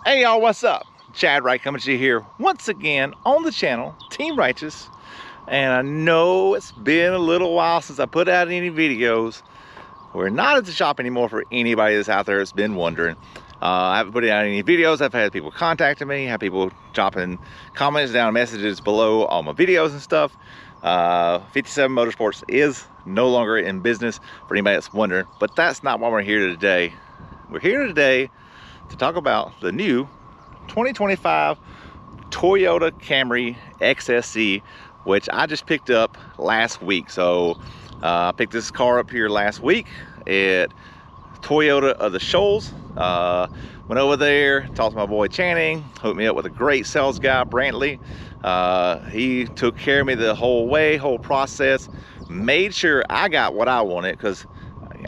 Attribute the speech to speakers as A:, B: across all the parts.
A: Hey y'all, what's up? Chad Wright coming to you here once again on the channel, Team Righteous. And I know it's been a little while since I put out any videos. We're not at the shop anymore for anybody that's out there that's been wondering. I haven't put out any videos. I've had people contacting me, have people dropping comments down, messages below all my videos and stuff. 57 Motorsports is no longer in business for anybody that's wondering, but that's not why we're here today. We're here today to talk about the new 2025 Toyota Camry XSE, which I just picked up last week. So I picked this car up here last week at Toyota of the Shoals. Went over there, talked to my boy Channing, hooked me up with a great sales guy, Brantley. He took care of me the whole process, made sure I got what I wanted, because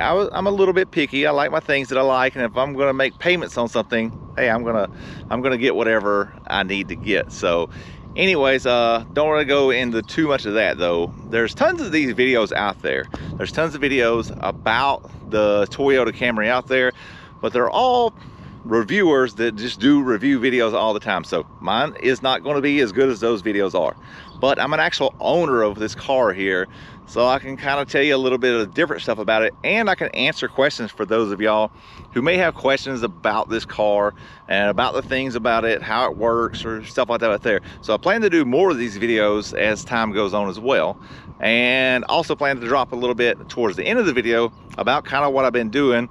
A: I'm a little bit picky. I like my things that I like, and if I'm going to make payments on something, hey, I'm gonna get whatever I need to get. So anyways, don't want to go into too much of that though. There's tons of these videos out there. There's tons of videos about the Toyota Camry out there, but they're all reviewers that just do review videos all the time. So mine is not going to be as good as those videos are, but I'm an actual owner of this car here, so I can kind of tell you a little bit of different stuff about it, and I can answer questions for those of y'all who may have questions about this car and about the things about it, how it works or stuff like that out there. So I plan to do more of these videos as time goes on as well, and also plan to drop a little bit towards the end of the video about kind of what I've been doing.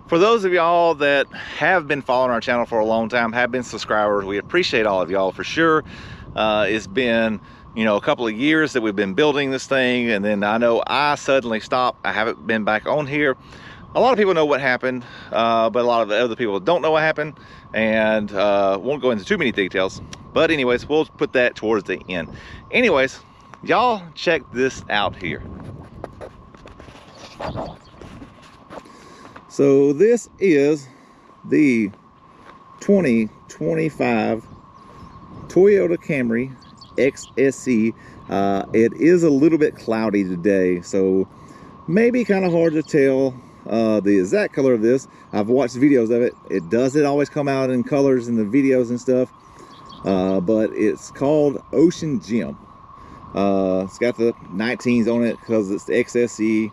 A: For those of y'all that have been following our channel for a long time, have been subscribers, we appreciate all of y'all for sure. It's been, you know, a couple of years that we've been building this thing, and then I know I suddenly stopped. I haven't been back on here. A lot of people know what happened, but a lot of the other people don't know what happened, and won't go into too many details. But anyways, we'll put that towards the end. Anyways, y'all check this out here. So this is the 2025 Toyota Camry XSE. It is a little bit cloudy today, so maybe kind of hard to tell the exact color of this. I've watched videos of it. It doesn't always come out in colors in the videos and stuff, but it's called Ocean Gem. It's got the 19s on it because it's the XSE.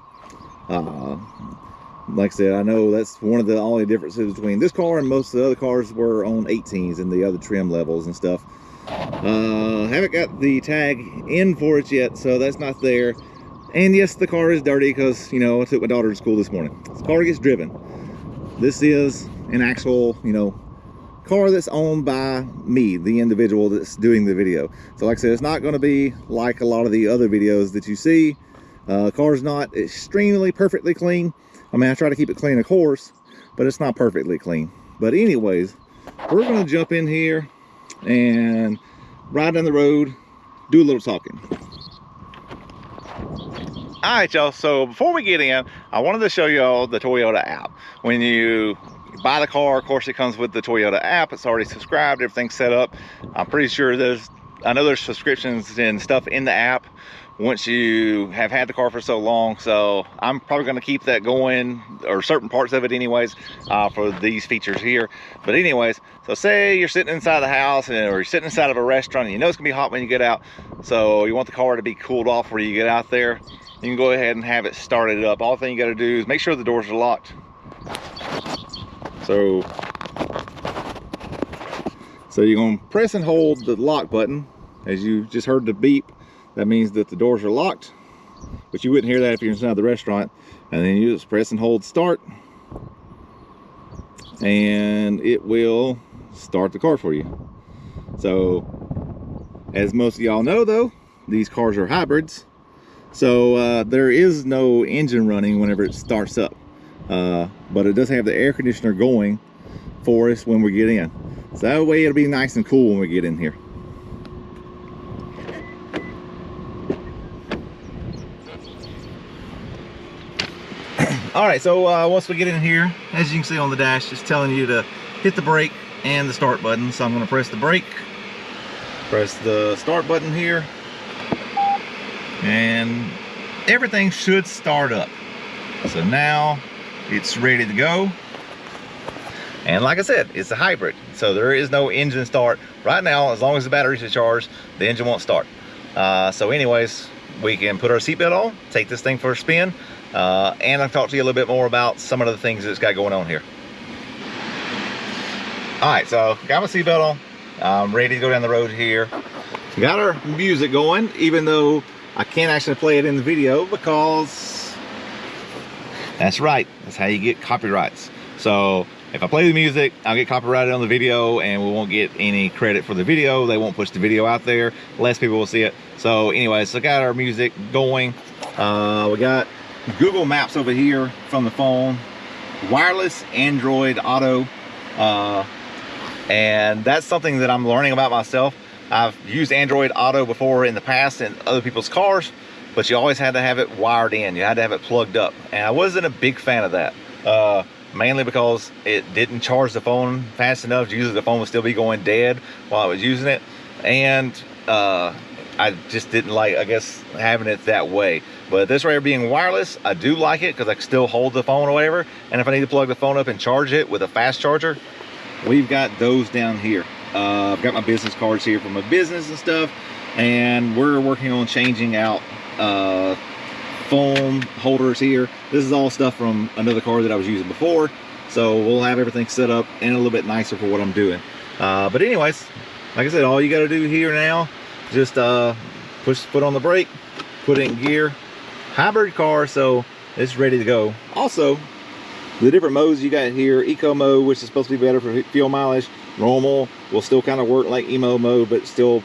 A: Like I said, I know that's one of the only differences between this car and most of the other cars were on 18s and the other trim levels and stuff. Haven't got the tag in for it yet, so that's not there. And yes, the car is dirty because, you know, I took my daughter to school this morning. This car gets driven. This is an actual, you know, car that's owned by me, the individual that's doing the video. So like I said, it's not going to be like a lot of the other videos that you see. Car's not extremely perfectly clean. I mean, I try to keep it clean, of course, but it's not perfectly clean. But anyways, we're going to jump in here and ride down the road, do a little talking. All right, y'all, so before we get in, I wanted to show y'all the Toyota app. When you buy the car, of course, it comes with the Toyota app. It's already subscribed, everything's set up. I'm pretty sure I know there's subscriptions and stuff in the app once you have had the car for so long, so I'm probably going to keep that going, or certain parts of it anyways, for these features here. But anyways, so say you're sitting inside the house, or you're sitting inside of a restaurant, and you know it's gonna be hot when you get out, so you want the car to be cooled off where you get out there. You can go ahead and have it started up. All thing you got to do is make sure the doors are locked. So you're gonna press and hold the lock button. As you just heard the beep, that means that the doors are locked, but you wouldn't hear that if you're inside the restaurant. And then you just press and hold start, and it will start the car for you. So as most of y'all know though, these cars are hybrids, so there is no engine running whenever it starts up, but it does have the air conditioner going for us when we get in, so that way it'll be nice and cool when we get in here. All right, so once we get in here, as you can see on the dash, just telling you to hit the brake and the start button. So I'm going to press the brake, press the start button here, and everything should start up. So now it's ready to go. And like I said, it's a hybrid, so there is no engine start right now. As long as the batteries are charged, the engine won't start. So anyways, we can put our seatbelt on, take this thing for a spin, and I'll talk to you a little bit more about some of the things that it's got going on here. All right, so got my seatbelt on. I'm ready to go down the road here. Got our music going, even though I can't actually play it in the video because that's right, that's how you get copyrights. So if I play the music, I'll get copyrighted on the video and we won't get any credit for the video. They won't push the video out there. Less people will see it. So anyways, so got our music going. We got Google Maps over here from the phone, wireless Android Auto, and that's something that I'm learning about myself. I've used Android Auto before in the past in other people's cars, but you always had to have it wired in. You had to have it plugged up, and I wasn't a big fan of that. Mainly because it didn't charge the phone fast enough. Usually the phone would still be going dead while I was using it, and I just didn't like, I guess, having it that way. But this right here being wireless, I do like it because I can still hold the phone or whatever. And if I need to plug the phone up and charge it with a fast charger, we've got those down here. I've got my business cards here for my business and stuff, and we're working on changing out phone holders here. This is all stuff from another car that I was using before, so we'll have everything set up and a little bit nicer for what I'm doing. But anyways, like I said, all you got to do here now, just push the foot on the brake, put it in gear. Hybrid car, so it's ready to go. Also, the different modes you got here: eco mode, which is supposed to be better for fuel mileage. Normal will still kind of work like emo mode, but still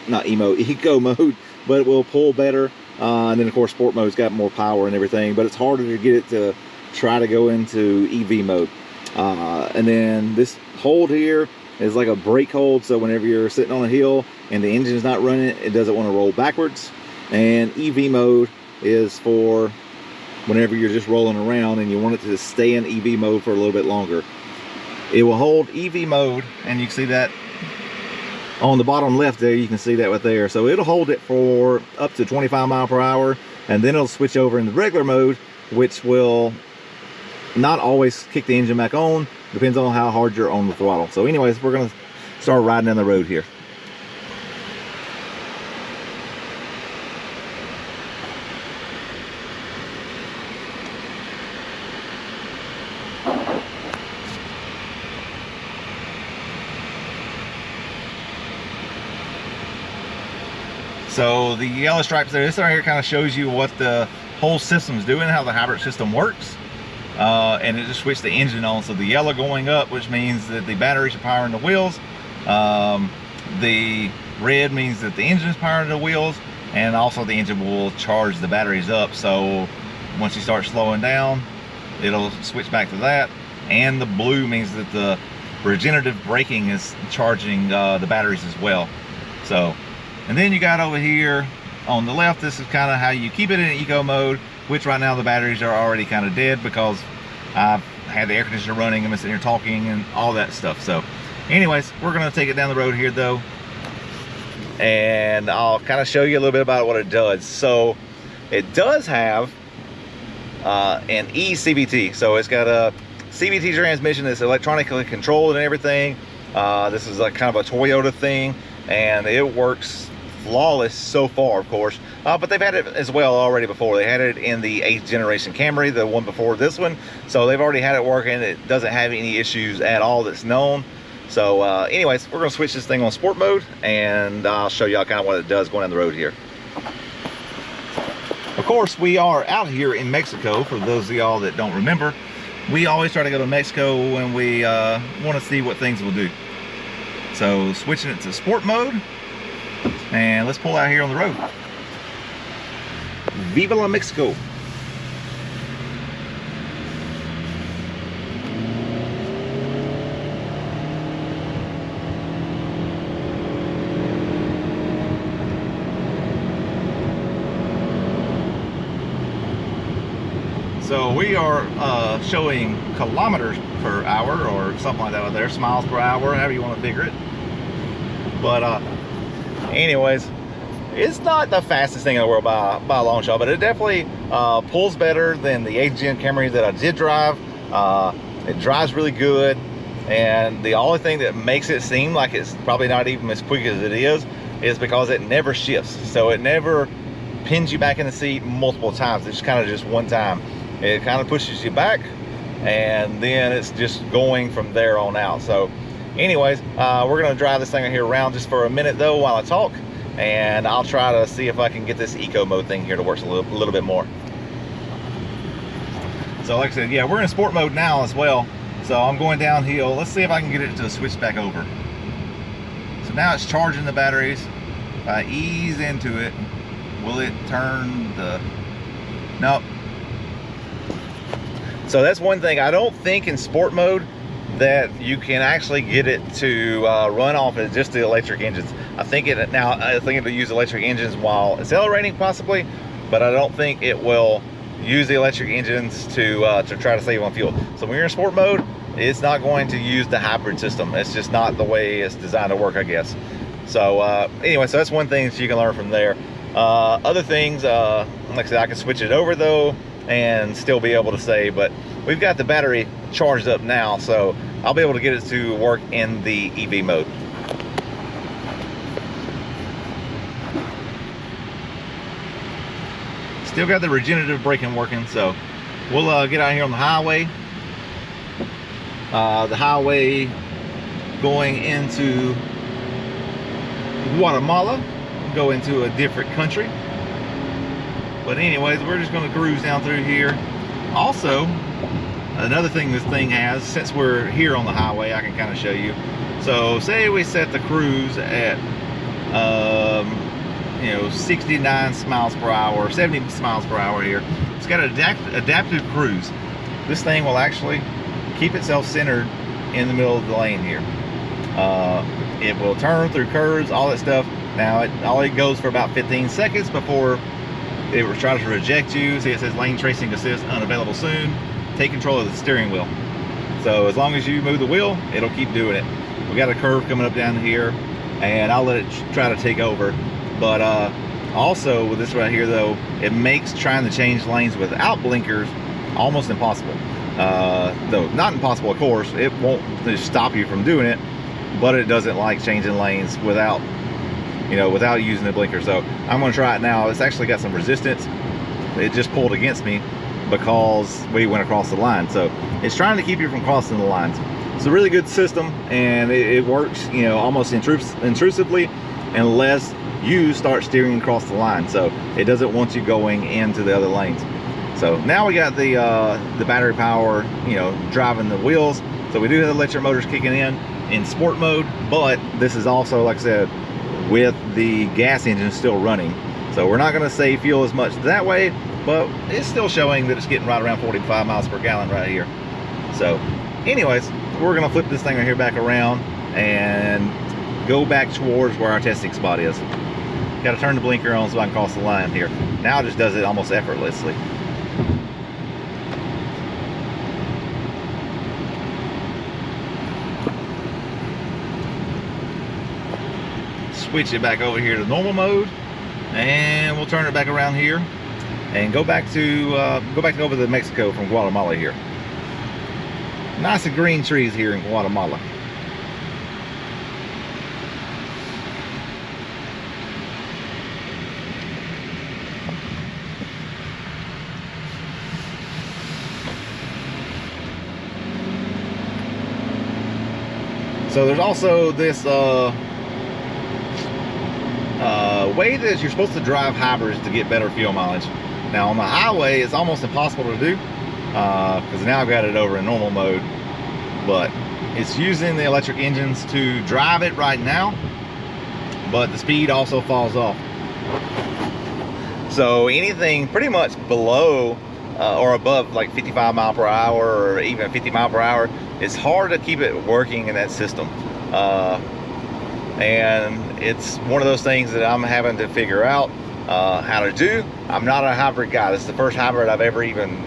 A: not eco mode, but it will pull better. And then of course sport mode's got more power and everything, but it's harder to get it to try to go into EV mode. And then this hold here is like a brake hold, so whenever you're sitting on a hill and the engine's not running, it doesn't want to roll backwards. And EV mode is for whenever you're just rolling around and you want it to stay in EV mode for a little bit longer. It will hold EV mode, and you can see that on the bottom left there. You can see that right there. So it'll hold it for up to 25 miles per hour, and then it'll switch over into regular mode, which will not always kick the engine back on. Depends on how hard you're on the throttle. So anyways, we're gonna start riding down the road here. So the yellow stripes there, this right here kind of shows you what the whole system's doing, how the hybrid system works. And it just switched the engine on. So the yellow going up, which means that the batteries are powering the wheels. The red means that the engine is powering the wheels, and also the engine will charge the batteries up. So once you start slowing down, it'll switch back to that. And the blue means that the regenerative braking is charging the batteries as well. So, and then you got over here on the left, this is kind of how you keep it in eco mode, which right now the batteries are already kind of dead because I've had the air conditioner running and I'm sitting here talking and all that stuff. So anyways, we're going to take it down the road here though, and I'll kind of show you a little bit about what it does. So it does have an eCVT. So it's got a CVT transmission that's electronically controlled and everything. This is like kind of a Toyota thing, and it works flawless so far, of course. But they've had it as well already before. They had it in the 8th generation Camry, the one before this one. So they've already had it working. It doesn't have any issues at all that's known. So anyways, we're gonna switch this thing on sport mode, and I'll show y'all kind of what it does going down the road here. Of course, we are out here in Mexico. For those of y'all that don't remember, we always try to go to Mexico when we want to see what things will do. So switching it to sport mode, and let's pull out here on the road. Viva la Mexico. So we are showing kilometers per hour or something like that over there, miles per hour, however you want to figure it. But anyways, it's not the fastest thing in the world by a long shot, but it definitely pulls better than the 8th gen Camry that I did drive. It drives really good. And the only thing that makes it seem like it's probably not even as quick as it is because it never shifts. So it never pins you back in the seat multiple times. It's kind of just one time. It kind of pushes you back, and then it's just going from there on out. So anyways, we're gonna drive this thing here around just for a minute though while I talk, and I'll try to see if I can get this eco mode thing here to work a little bit more. So like I said, yeah, we're in sport mode now as well. So I'm going downhill. Let's see if I can get it to switch back over. So now it's charging the batteries. If I ease into it, will it turn the... Nope. So that's one thing. I don't think in sport mode that you can actually get it to run off of just the electric engines. I think it'll use electric engines while accelerating possibly, but I don't think it will use the electric engines to try to save on fuel. So when you're in sport mode, it's not going to use the hybrid system. It's just not the way it's designed to work, I guess. So anyway, so that's one thing that you can learn from there. Other things, like I said, I can switch it over though and still be able to save, but we've got the battery charged up now, so I'll be able to get it to work in the EV mode. Still got the regenerative braking working, so we'll get out here on the highway. The highway going into Guatemala, go into a different country. But anyways, we're just going to cruise down through here. Also, another thing this thing has, since we're here on the highway, I can kind of show you. So say we set the cruise at 69 miles per hour, 70 miles per hour here. It's got an adaptive cruise. This thing will actually keep itself centered in the middle of the lane here. It will turn through curves, all that stuff. Now it goes for about 15 seconds before it tries to reject you. See, it says lane tracing assist unavailable soon. Take control of the steering wheel. So as long as you move the wheel, it'll keep doing it. We got a curve coming up down here, and I'll let it try to take over. But also with this right here though, it makes trying to change lanes without blinkers almost impossible. Though not impossible, of course, it won't just stop you from doing it, but it doesn't like changing lanes without using the blinker. So I'm going to try it now. It's actually got some resistance. It just pulled against me because we went across the line. So it's trying to keep you from crossing the lines. It's a really good system, and it works, almost intrusively unless you start steering across the line. So it doesn't want you going into the other lanes. So now we got the battery power, driving the wheels. So we do have the electric motors kicking in sport mode, but this is also, like I said, with the gas engine still running. So we're not going to save fuel as much that way, but it's still showing that it's getting right around 45 miles per gallon right here. So anyways, we're going to flip this thing right here back around and go back towards where our testing spot is. Got to turn the blinker on so I can cross the line here. Now it just does it almost effortlessly. Switch it back over here to normal mode, and we'll turn it back around here and go back over to Mexico from Guatemala here. Nice and green trees here in Guatemala. So there's also this way that you're supposed to drive hybrids to get better fuel mileage. Now on the highway, it's almost impossible to do because now I've got it over in normal mode, but it's using the electric engines to drive it right now, but the speed also falls off. So anything pretty much below or above like 55 mile per hour or even 50 mile per hour, it's hard to keep it working in that system. And it's one of those things that I'm having to figure out how to do. I'm not a hybrid guy. This is the first hybrid I've ever even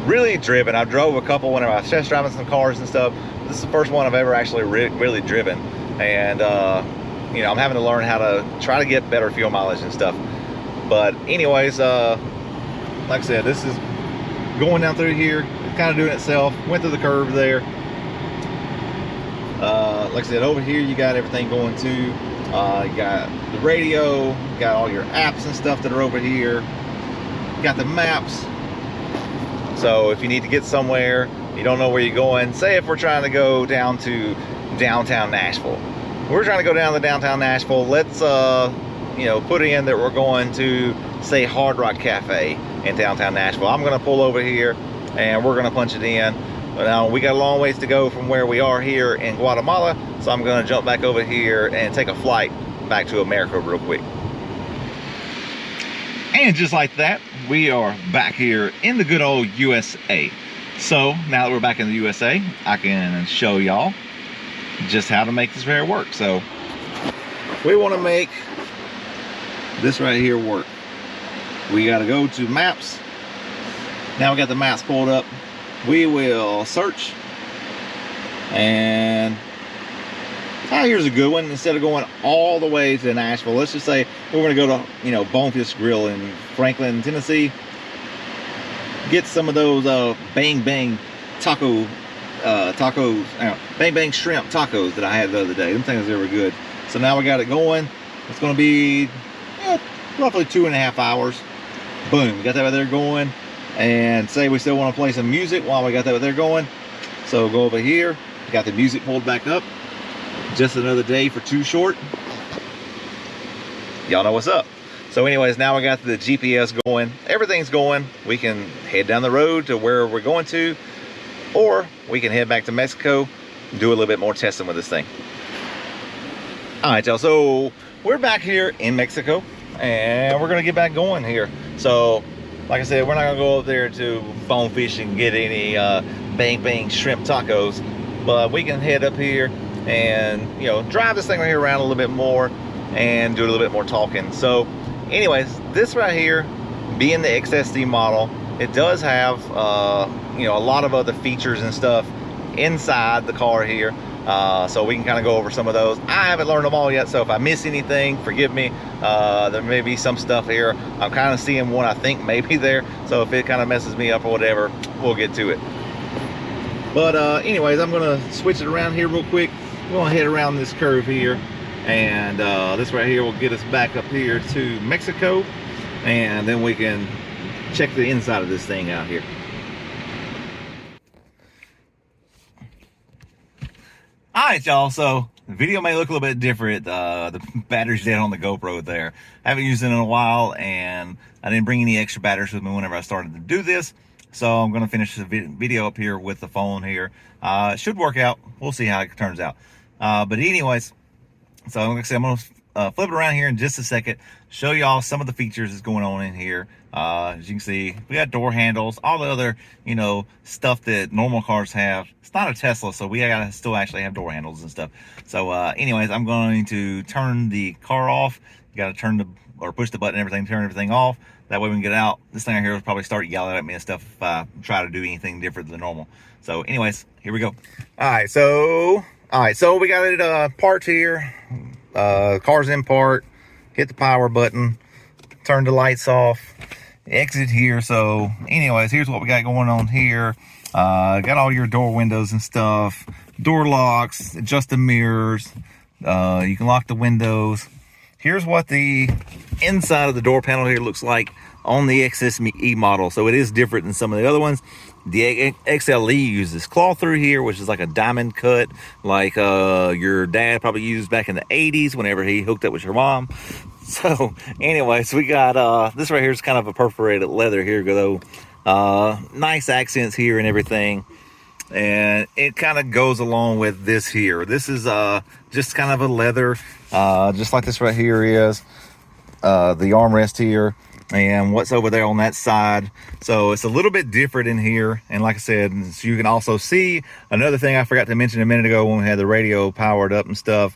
A: really driven. I drove a couple whenever I was test driving some cars and stuff. This is the first one I've ever actually really driven. And I'm having to learn how to try to get better fuel mileage and stuff. But anyways, like I said, this is going down through here, kind of doing itself. Went through the curve there. Like I said, over here you got everything going too. You got the radio, you got all your apps and stuff that are over here. You got the maps. So if you need to get somewhere, you don't know where you're going. Say if we're trying to go down to downtown Nashville. We're trying to go down to downtown Nashville. Let's you know, put in that we're going to, say, Hard Rock Cafe in downtown Nashville. I'm gonna pull over here and we're gonna punch it in. But now we got a long ways to go from where we are here in Guatemala, so I'm gonna jump back over here and take a flight back to America real quick. And just like that, we are back here in the good old USA. So now that we're back in the USA, I can show y'all just how to make this right work. So we want to make this right here work. We got to go to maps. Now we got the maps pulled up. We will search, and here's a good one. Instead of going all the way to Nashville, let's just say we're going to go to, you know, Bonefish Grill in Franklin, Tennessee. Get some of those bang bang tacos, bang bang shrimp tacos that I had the other day. Them things, they were good. So now we got it going. It's going to be roughly 2.5 hours. Boom, we got that right there going. And say we still want to play some music while we got that right there going. So go over here. Got the music pulled back up. Just another day for Too Short. Y'all know what's up. So anyways, now we got the GPS going. Everything's going. We can head down the road to where we're going to, or we can head back to Mexico, do a little bit more testing with this thing. All right, y'all. So we're back here in Mexico, and we're gonna get back going here. So like I said, we're not gonna go up there to Bonefish and get any bang bang shrimp tacos, but we can head up here and, you know, drive this thing right here around a little bit more and do a little bit more talking. So anyways, this right here, being the XSE model, it does have you know, a lot of other features and stuff inside the car here. So we can kind of go over some of those. I haven't learned them all yet, so if I miss anything, forgive me. There may be some stuff here. I'm kind of seeing one I think may be there, so if it kind of messes me up or whatever, we'll get to it. But anyways, I'm gonna switch it around here real quick. We're gonna head around this curve here, and this right here will get us back up here to Mexico, and then we can check the inside of this thing out here. All right, y'all, so the video may look a little bit different. The battery's dead on the GoPro there. I haven't used it in a while, and I didn't bring any extra batteries with me whenever I started to do this. So I'm going to finish the video up here with the phone here. It should work out. We'll see how it turns out. But anyways, so like I said, I'm going to flip it around here in just a second, show y'all some of the features that's going on in here. As you can see, we got door handles, all the other, you know, stuff that normal cars have. It's not a Tesla, so we gotta still actually have door handles and stuff. So anyways, I'm going to turn the car off. You gotta turn the, or push the button and everything, turn everything off. That way we can get out. This thing right here will probably start yelling at me and stuff if I try to do anything different than normal. So anyways, here we go. All right, so we got it parked here. Car's in park. Hit the power button, turn the lights off, exit here. So anyways, here's what we got going on here. Got all your door windows and stuff, door locks, adjust the mirrors, you can lock the windows. Here's what the inside of the door panel here looks like on the XSE model. So it is different than some of the other ones. The XLE uses claw through here, which is like a diamond cut, like your dad probably used back in the 80s whenever he hooked up with your mom. So anyways, we got this right here is kind of a perforated leather here though. Nice accents here and everything, and it kind of goes along with this here. This is just kind of a leather, just like this right here is the armrest here and what's over there on that side. So it's a little bit different in here. And like I said, so you can also see another thing I forgot to mention a minute ago when we had the radio powered up and stuff.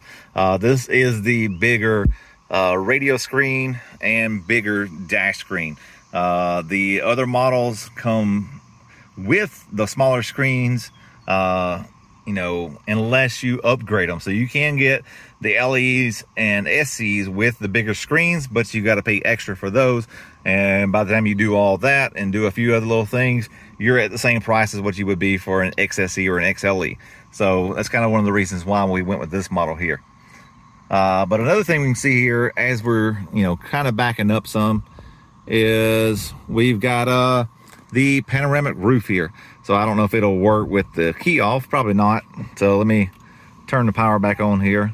A: This is the bigger radio screen and bigger dash screen. The other models come with the smaller screens, you know, unless you upgrade them. So you can get the LEs and SEs with the bigger screens, but you got to pay extra for those. And by the time you do all that and do a few other little things, you're at the same price as what you would be for an XSE or an XLE. So that's kind of one of the reasons why we went with this model here. But another thing we can see here as we're, kind of backing up some is we've got the panoramic roof here. So I don't know if it'll work with the key off, probably not. So let me turn the power back on here,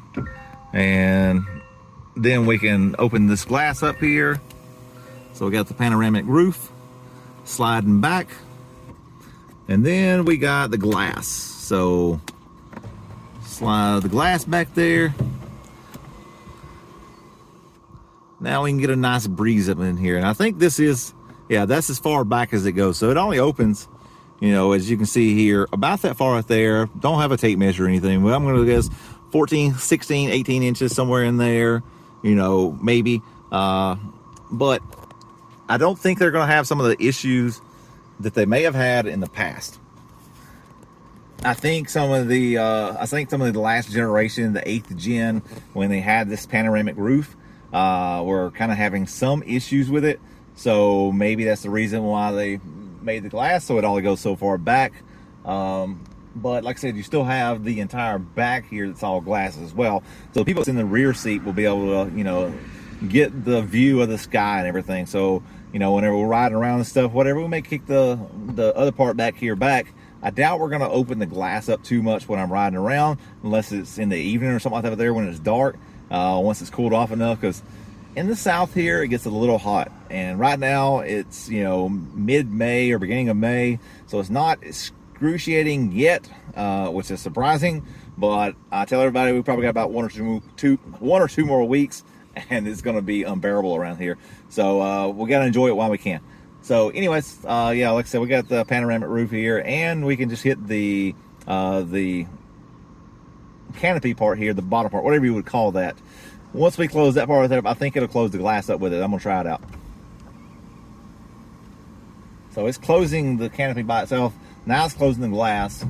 A: and then we can open this glass up here. So we got the panoramic roof sliding back, and then we got the glass. So slide the glass back there. Now we can get a nice breeze up in here. And I think this is, yeah, that's as far back as it goes. So it only opens, as you can see here, about that far right there. Don't have a tape measure or anything, but I'm going to guess 14, 16, 18 inches, somewhere in there, maybe. But I don't think they're going to have some of the issues that they may have had in the past. I think some of the last generation, the 8th gen, when they had this panoramic roof, were kind of having some issues with it. So maybe that's the reason why they made the glass, so it only goes so far back. But like I said, you still have the entire back here that's all glass as well. So people that's in the rear seat will be able to, get the view of the sky and everything. So, whenever we're riding around and stuff, whatever, we may kick the other part back here back. I doubt we're going to open the glass up too much when I'm riding around, unless it's in the evening or something like that there when it's dark, once it's cooled off enough, because in the south here, it gets a little hot. And right now, it's, mid-May or beginning of May, so it's not excruciating yet, which is surprising. But I tell everybody we probably got about one or two more weeks, and it's going to be unbearable around here. So we got to enjoy it while we can. So anyways, yeah, like I said, we got the panoramic roof here, and we can just hit the canopy part here, the bottom part, whatever you would call that. Once we close that part right there, I think it'll close the glass up with it. I'm going to try it out. So it's closing the canopy by itself. Now it's closing the glass.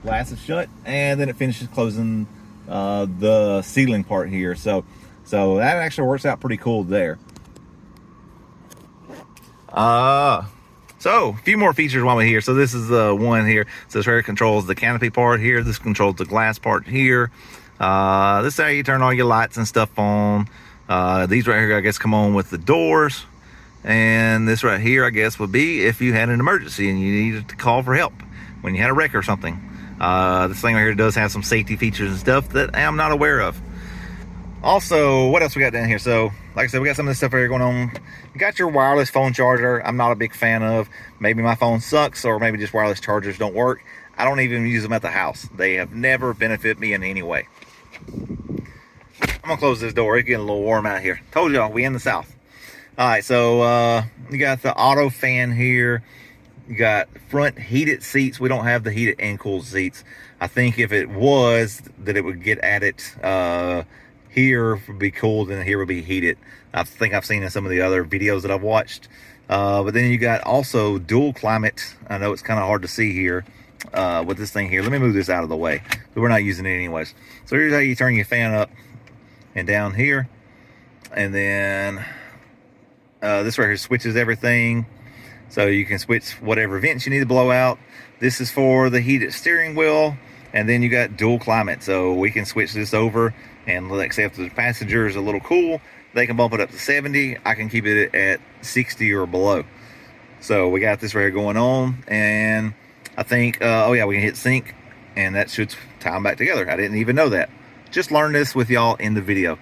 A: Glass is shut, and then it finishes closing the ceiling part here. So that actually works out pretty cool there. So a few more features while we're here. So this is the one here. So this right controls the canopy part here. This controls the glass part here. This is how you turn all your lights and stuff on. These right here, I guess, come on with the doors. And this right here, I guess, would be if you had an emergency and you needed to call for help when you had a wreck or something. This thing right here does have some safety features and stuff that I'm not aware of. Also, what else we got down here? So, like I said, we got some of this stuff right here going on. You got your wireless phone charger. I'm not a big fan of. Maybe my phone sucks, or maybe just wireless chargers don't work. I don't even use them at the house. They have never benefited me in any way. I'm gonna close this door. It's getting a little warm out here. Told y'all, we in the south. All right, so you got the auto fan here. You got front heated seats. We don't have the heated and cooled seats. I think if it was, that it would get added. Here would be cooled and here would be heated. I think I've seen in some of the other videos that I've watched. But then you got also dual climate. I know it's kind of hard to see here with this thing here. Let me move this out of the way. We're not using it anyways. So here's how you turn your fan up and down here. And then this right here switches everything. So you can switch whatever vents you need to blow out. This is for the heated steering wheel. And then you got dual climate. So we can switch this over. And let's say if the passenger is a little cool, they can bump it up to 70. I can keep it at 60 or below. So we got this right here going on. And I think, oh yeah, we can hit sync. And that should tie them back together. I didn't even know that. Just learned this with y'all in the video.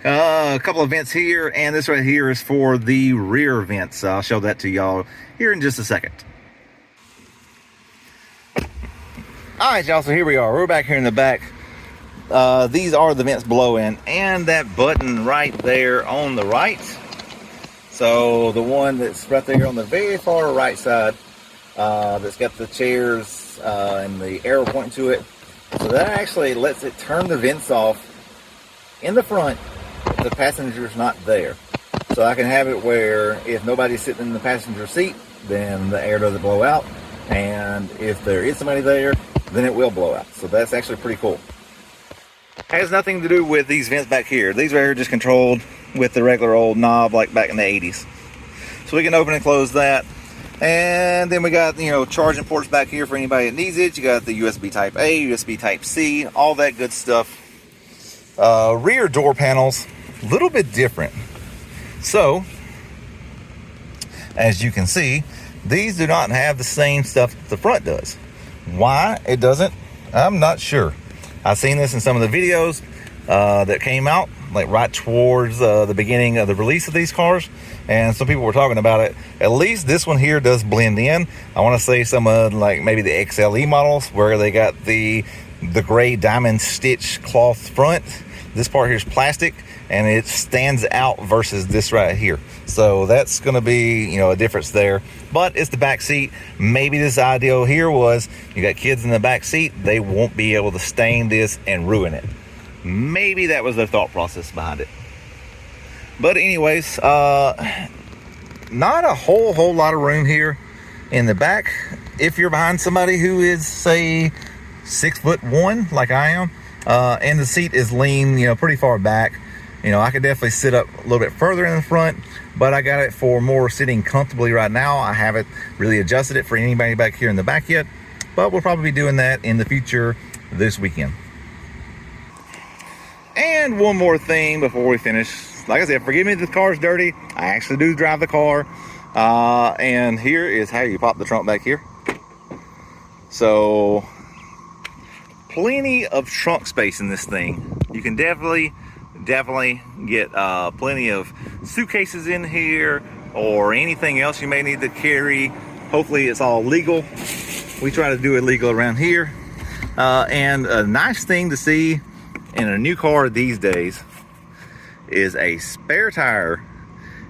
A: A couple of vents here. And this right here is for the rear vents. I'll show that to y'all here in just a second. Alright y'all, so here we are. We're back here in the back. These are the vents below in, and that button right there on the right. So the one that's right there on the very far right side, that's got the chairs and the arrow pointing to it. So that actually lets it turn the vents off in the front if the passenger's not there. So I can have it where if nobody's sitting in the passenger seat, then the air doesn't blow out. And if there is somebody there, then it will blow out. So that's actually pretty cool. Has nothing to do with these vents back here. These right here are just controlled with the regular old knob like back in the 80s. So we can open and close that. And then we got, you know, charging ports back here for anybody that needs it. You got the USB Type A, USB Type C, all that good stuff. Rear door panels, a little bit different. So, as you can see, these do not have the same stuff the front does. Why it doesn't, I'm not sure. I've seen this in some of the videos that came out, like right towards the beginning of the release of these cars, and some people were talking about it. At least this one here does blend in. I want to say some of like maybe the XLE models where they got the gray diamond stitch cloth front. This part here is plastic and it stands out versus this right here. So that's going to be, you know, a difference there. But it's the back seat. Maybe this ideal here was you got kids in the back seat, they won't be able to stain this and ruin it. Maybe that was their thought process behind it. But anyways, not a whole lot of room here in the back. If you're behind somebody who is, say, 6'1", like I am, and the seat is lean, you know, pretty far back, you know, I could definitely sit up a little bit further in the front, but I got it for more sitting comfortably right now. I haven't really adjusted it for anybody back here in the back yet, but we'll probably be doing that in the future this weekend. And one more thing before we finish. Like I said, forgive me if the car's dirty. I actually do drive the car. And here is how you pop the trunk back here. So, plenty of trunk space in this thing. You can definitely get plenty of suitcases in here or anything else you may need to carry. Hopefully it's all legal. We try to do it legal around here. And a nice thing to see in a new car these days is a spare tire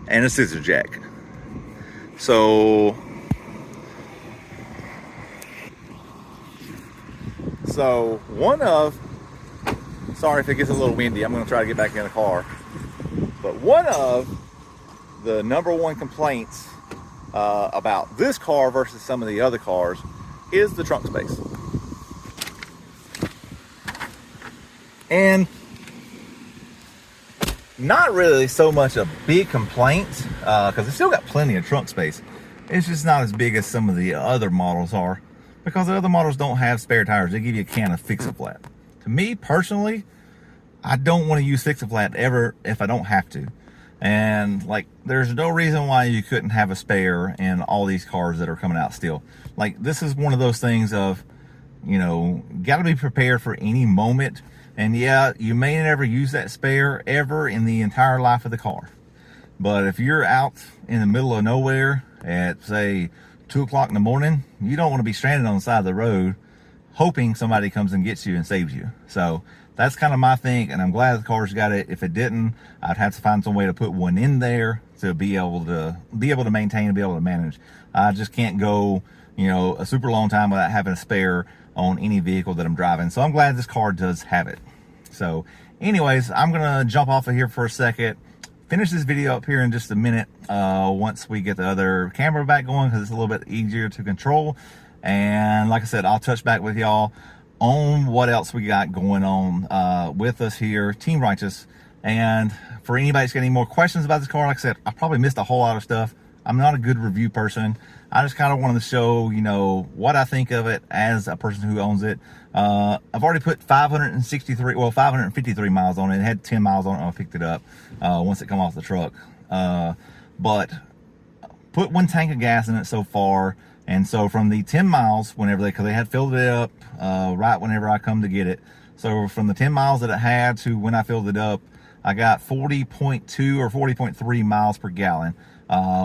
A: and a scissor jack. So one of, sorry if it gets a little windy, I'm going to try to get back in the car, but one of the #1 complaints about this car versus some of the other cars is the trunk space. And not really so much a big complaint, because it's still got plenty of trunk space. It's just not as big as some of the other models are, because the other models don't have spare tires. They give you a can of Fix-A-Flat. To me personally, I don't want to use Fix-A-Flat ever if I don't have to. And like, there's no reason why you couldn't have a spare in all these cars that are coming out still. Like, this is one of those things of, you know, got to be prepared for any moment. And yeah, you may never use that spare ever in the entire life of the car. But if you're out in the middle of nowhere at, say, 2 o'clock in the morning, you don't want to be stranded on the side of the road hoping somebody comes and gets you and saves you. So that's kind of my thing, and I'm glad the car's got it. If it didn't, I'd have to find some way to put one in there to be able to maintain and be able to manage. I just can't go, you know, a super long time without having a spare on any vehicle that I'm driving. So I'm glad this car does have it. So anyways, I'm gonna jump off of here for a second, finish this video up here in just a minute once we get the other camera back going, because it's a little bit easier to control. And like I said, I'll touch back with y'all on what else we got going on with us here, Team Righteous. And for anybody that's got any more questions about this car, like I said, I probably missed a whole lot of stuff. I'm not a good review person. I just kind of wanted to show, you know, what I think of it as a person who owns it. I've already put 553 miles on it. It had 10 miles on it when I picked it up once it come off the truck. But put 1 tank of gas in it so far. And so from the 10 miles, because they had filled it up right whenever I come to get it. So from the 10 miles that it had to when I filled it up, I got 40.2 or 40.3 miles per gallon,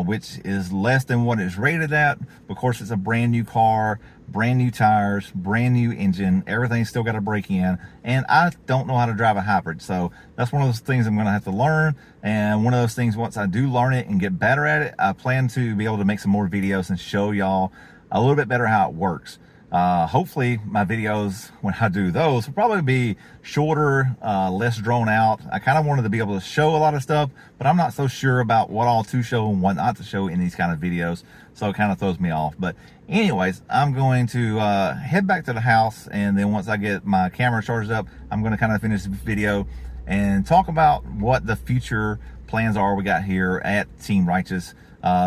A: which is less than what it's rated at. Of course, it's a brand new car, brand new tires, brand new engine. Everything's still got to break in. And I don't know how to drive a hybrid. So that's one of those things I'm going to have to learn. And one of those things, once I do learn it and get better at it, I plan to be able to make some more videos and show y'all a little bit better how it works. Hopefully my videos, when I do those, will probably be shorter, less drawn out. I kind of wanted to be able to show a lot of stuff, but I'm not so sure about what all to show and what not to show in these kind of videos. So it kind of throws me off. But anyways, I'm going to head back to the house, and then once I get my camera charged up, I'm going to kind of finish the video and talk about what the future plans are we got here at Team Righteous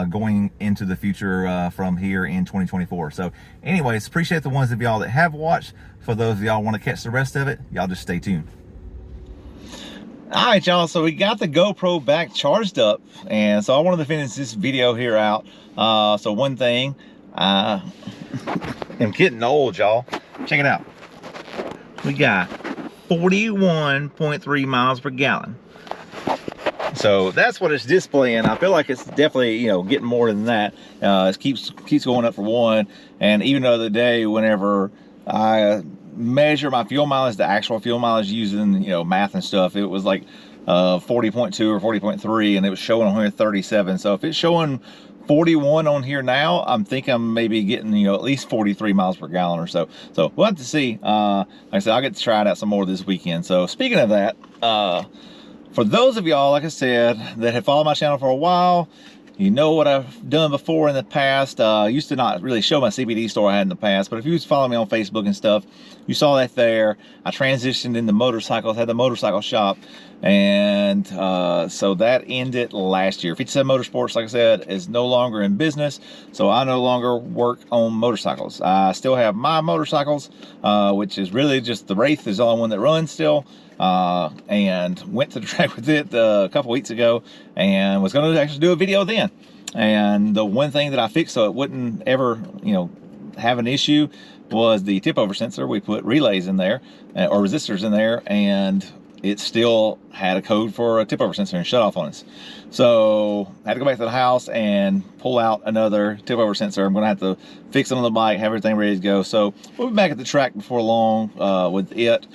A: going into the future from here in 2024. So anyways, appreciate the ones of y'all that have watched. For those of y'all want to catch the rest of it, y'all just stay tuned. All right, y'all, so we got the GoPro back charged up, and so I wanted to finish this video here out. So one thing, I'm getting old, y'all. Check it out. We got 41.3 miles per gallon. So that's what it's displaying. I feel like it's definitely, you know, getting more than that. It keeps going up for one. And even the other day, whenever I measure my fuel mileage, the actual fuel mileage using, you know, math and stuff, it was like 40.2 or 40.3, and it was showing on here 37. So if it's showing 41 on here now, I'm thinking I'm maybe getting, you know, at least 43 miles per gallon or so. So we'll have to see. Like I said, I'll get to try it out some more this weekend. So speaking of that, for those of y'all, like I said, that have followed my channel for a while, you know what I've done before in the past. Used to not really show my CBD store I had in the past, but if you was following me on Facebook and stuff, you saw that there. I transitioned into motorcycles, had the motorcycle shop, and so that ended last year. 57 Motorsports, like I said, is no longer in business, so I no longer work on motorcycles. I still have my motorcycles, which is really just the Wraith is the only one that runs still. And went to the track with it a couple weeks ago, and was going to actually do a video then. And the one thing that I fixed so it wouldn't ever, you know, have an issue was the tip over sensor. We put relays in there, or resistors in there, and it still had a code for a tip over sensor and shut off on us. So I had to go back to the house and pull out another tip over sensor. I'm going to have to fix it on the bike, have everything ready to go. So we'll be back at the track before long with it.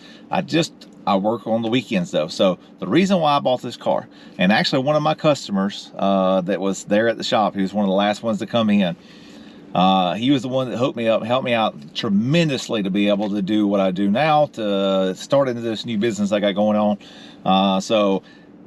A: I work on the weekends though. So the reason why I bought this car, and actually one of my customers that was there at the shop, he was one of the last ones to come in. He was the one that hooked me up, helped me out tremendously to be able to do what I do now, to start into this new business I got going on. So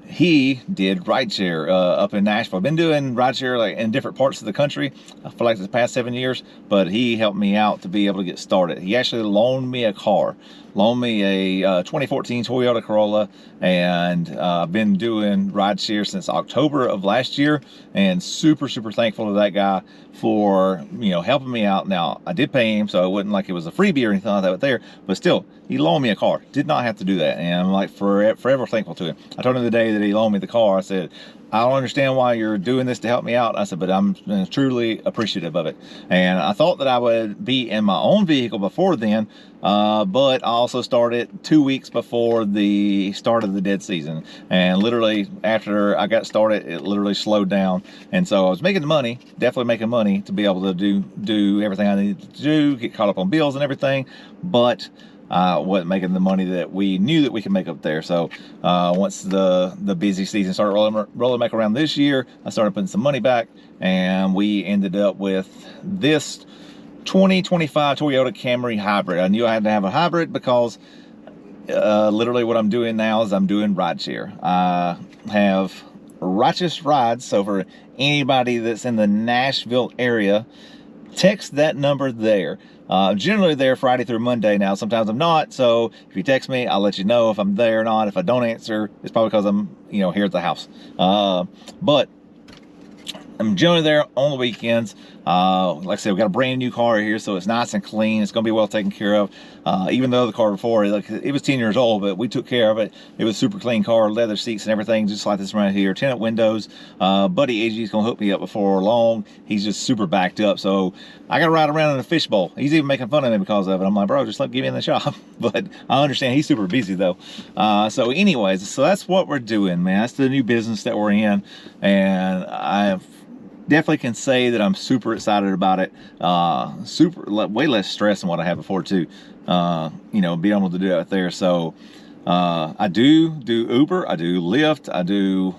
A: he did rideshare up in Nashville. I've been doing rideshare like in different parts of the country for like the past 7 years, but he helped me out to be able to get started. He actually loaned me a car, loaned me a 2014 Toyota Corolla, and I've been doing rideshare since October of last year, and super thankful to that guy for, you know, helping me out. Now I did pay him, so it wasn't like it was a freebie or anything like that there, but still, he loaned me a car. Did not have to do that, and I'm like forever thankful to him. I told him the day that he loaned me the car, I said, I don't understand why you're doing this to help me out. I said, but I'm truly appreciative of it. And I thought that I would be in my own vehicle before then, but I also started 2 weeks before the start of the dead season. And literally after I got started, it literally slowed down. And so I was making money, definitely making money to be able to do everything I needed to do, get caught up on bills and everything, but wasn't making the money that we knew that we could make up there. So once the busy season started rolling back around this year, I started putting some money back, and we ended up with this 2025 Toyota Camry hybrid. I knew I had to have a hybrid because literally what I'm doing now is I'm doing rideshare. I have Righteous Rides, so for anybody that's in the Nashville area, text that number there. Generally there Friday through Monday now. Sometimes I'm not, so if you text me, I'll let you know if I'm there or not. If I don't answer, it's probably because I'm, you know, here at the house. But I'm generally there on the weekends. Like I said, we got a brand new car here, so it's nice and clean. It's going to be well taken care of. Even though the car before, it was 10 years old, but we took care of it. It was a super clean car, leather seats and everything, just like this right here. Tinted windows. Buddy AG's going to hook me up before long. He's just super backed up, so I got to ride around in a fishbowl. He's even making fun of me because of it. I'm like, bro, just let me in the shop. But I understand he's super busy though. So anyways, so that's what we're doing, man. That's the new business that we're in, and I've definitely can say that I'm super excited about it. Way less stress than what I had before too. You know, being able to do it out there. So I do Uber, I do Lyft, I do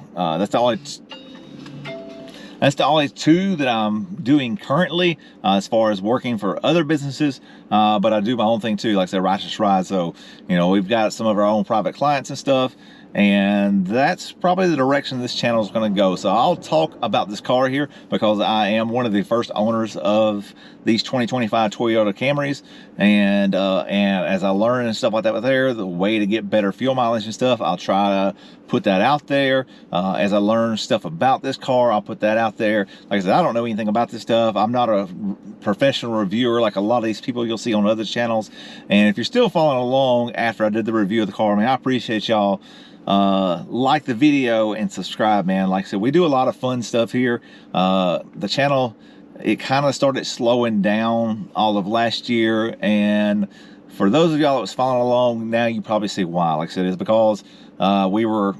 A: that's the only two that I'm doing currently as far as working for other businesses. But I do my own thing too, like I said, Righteous Ride. So, you know, we've got some of our own private clients and stuff. and that's probably the direction this channel is going to go. So I'll talk about this car here because I am one of the first owners of these 2025 Toyota Camrys, and as I learn and stuff like that with there, the way to get better fuel mileage and stuff, I'll try to put that out there. As I learn stuff about this car, I'll put that out there. Like I said, I don't know anything about this stuff. I'm not a professional reviewer like a lot of these people you'll see on other channels. And if you're still following along after I did the review of the car, I mean, I appreciate y'all. Like the video and subscribe, man. Like I said, we do a lot of fun stuff here. The channel, it kind of started slowing down all of last year, and for those of y'all that was following along, now you probably see why. Like I said, it's because we were,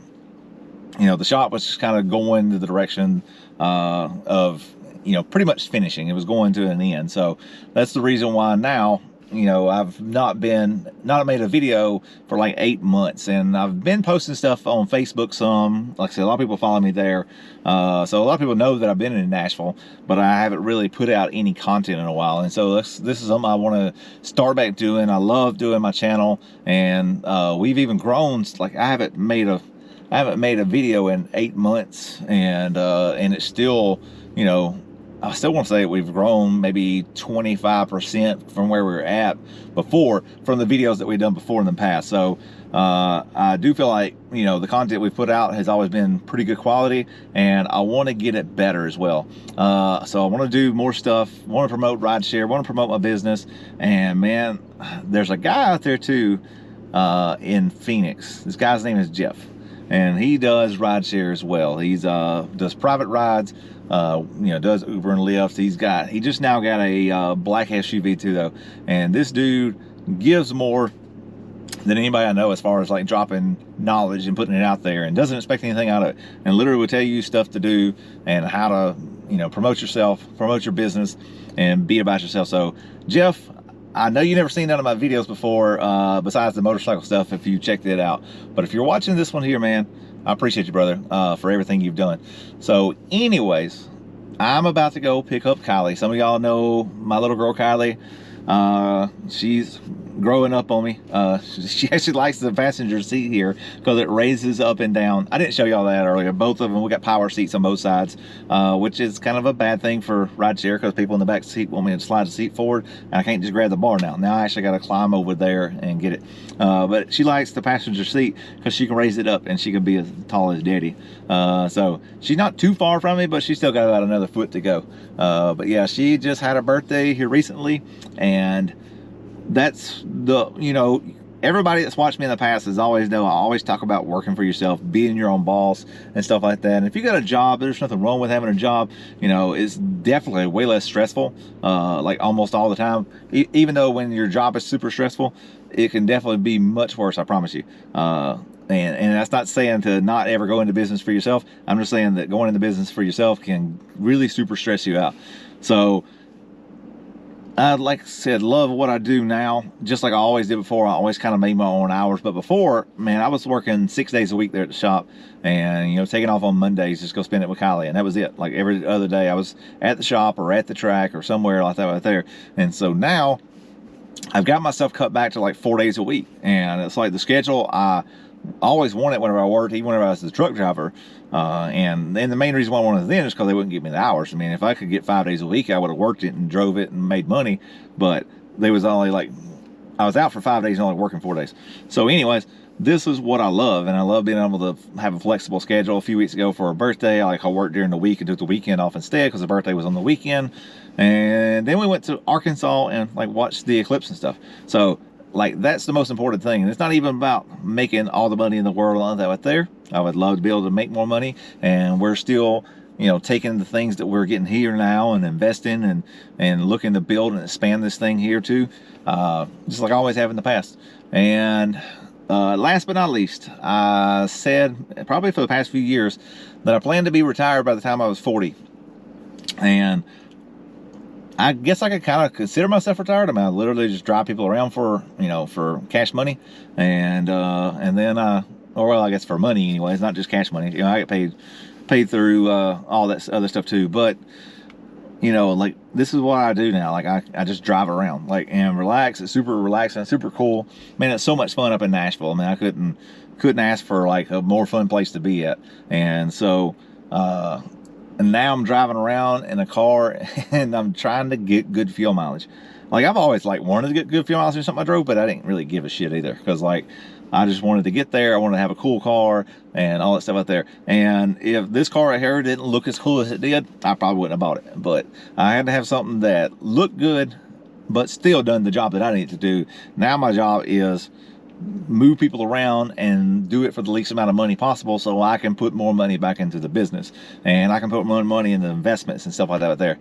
A: you know, the shop was just kind of going to the direction of, you know, pretty much finishing. It was going to an end. So that's the reason why now, you know, I've not made a video for like 8 months, and I've been posting stuff on Facebook some. Like I said, a lot of people follow me there, so a lot of people know that I've been in Nashville, but I haven't really put out any content in a while. And so this is something I want to start back doing. I love doing my channel, and we've even grown. Like I haven't made a video in 8 months, and it's still, you know, I still want to say we've grown maybe 25% from where we were at before, from the videos that we've done before in the past. So I do feel like, you know, the content we've put out has always been pretty good quality, and I want to get it better as well. So I want to do more stuff, want to promote rideshare, want to promote my business. And man, there's a guy out there too in Phoenix. This guy's name is Jeff, and he does rideshare as well. He's does private rides, you know, does Uber and Lyft. He just now got a black SUV too, though. And this dude gives more than anybody I know as far as like dropping knowledge and putting it out there, and doesn't expect anything out of it, and literally will tell you stuff to do and how to, you know, promote yourself, promote your business, and be about yourself. So Jeff, I know you've never seen none of my videos before, besides the motorcycle stuff, if you checked it out. But if you're watching this one here, man, I appreciate you, brother, for everything you've done. So anyways, I'm about to go pick up Kylie. Some of y'all know my little girl, Kylie. She's growing up on me. She actually likes the passenger seat here because it raises up and down. I didn't show y'all that earlier. Both of them, we got power seats on both sides, which is kind of a bad thing for rideshare because people in the back seat want me to slide the seat forward, and I can't just grab the bar now. Now I actually got to climb over there and get it. But she likes the passenger seat because she can raise it up and she can be as tall as Daddy. So she's not too far from me, but she's still got about another foot to go. But yeah, she just had a birthday here recently, and that's the, you know, everybody that's watched me in the past has always know I always talk about working for yourself, being your own boss and stuff like that. And if you got a job, there's nothing wrong with having a job. You know, it's definitely way less stressful, like almost all the time. Even though when your job is super stressful, it can definitely be much worse, I promise you. And that's not saying to not ever go into business for yourself. I'm just saying that going into business for yourself can really super stress you out. So I, like I said, love what I do now, just like I always did before. I always kind of made my own hours. But before, man, I was working 6 days a week there at the shop, and, you know, taking off on Mondays, just go spend it with Kylie, and that was it. Like every other day I was at the shop or at the track or somewhere like that right there. And so now I've got myself cut back to like 4 days a week, and it's like the schedule I always wanted whenever I worked, even whenever I was the truck driver. And the main reason why I wanted it then is because they wouldn't give me the hours. I mean, if I could get 5 days a week, I would have worked it and drove it and made money. But they was only like, I was out for 5 days and only working 4 days. So anyways, this is what I love, and I love being able to have a flexible schedule. A few weeks ago for a birthday, I worked during the week and took the weekend off instead because the birthday was on the weekend. And then we went to Arkansas and like watched the eclipse and stuff. So like, that's the most important thing. And it's not even about making all the money in the world on that right there. I would love to be able to make more money, and we're still, you know, taking the things that we're getting here now and investing and looking to build and expand this thing here too, just like I always have in the past. And last but not least, I said probably for the past few years that I plan to be retired by the time I was 40. And I guess I could kind of consider myself retired. I mean, I literally just drive people around for, you know, for cash money, and then or well, I guess for money anyways, not just cash money. You know, I get paid through all that other stuff too. But you know, like, this is what I do now. Like, I just drive around, like, and relax. It's super relaxing, super cool. Man, it's so much fun up in Nashville. I mean, I couldn't ask for like a more fun place to be at. And so, and now I'm driving around in a car and I'm trying to get good fuel mileage. Like, I've always like wanted to get good fuel mileage in something I drove, but I didn't really give a shit either, because like, I just wanted to get there. I wanted to have a cool car and all that stuff out there. And if this car right here didn't look as cool as it did, I probably wouldn't have bought it. But I had to have something that looked good, but still done the job that I need to do. Now my job is move people around and do it for the least amount of money possible, so I can put more money back into the business, and I can put more money into investments and stuff like that out there.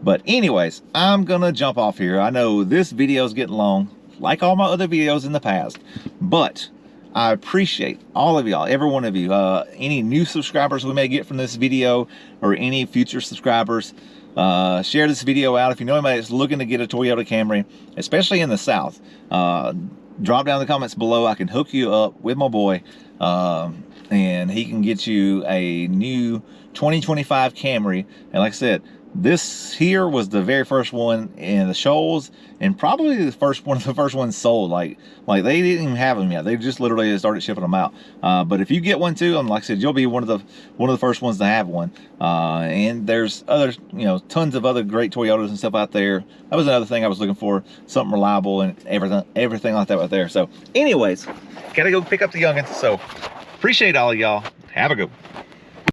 A: But anyways, I'm gonna jump off here. I know this video is getting long, like all my other videos in the past, but I appreciate all of y'all, every one of you. Any new subscribers we may get from this video, or any future subscribers, share this video out. If you know anybody that's looking to get a Toyota Camry, especially in the South, drop down in the comments below. I can hook you up with my boy, and he can get you a new 2025 Camry. And like I said, this here was the very first one in the shows, and probably the first one of the first ones sold. Like they didn't even have them yet. They just literally started shipping them out. But if you get one too, and like I said, you'll be one of the first ones to have one. And there's other, you know, tons of other great Toyotas and stuff out there. That was another thing I was looking for, something reliable and everything like that right there. So anyways, gotta go pick up the youngins. So appreciate all of y'all. Have a good one.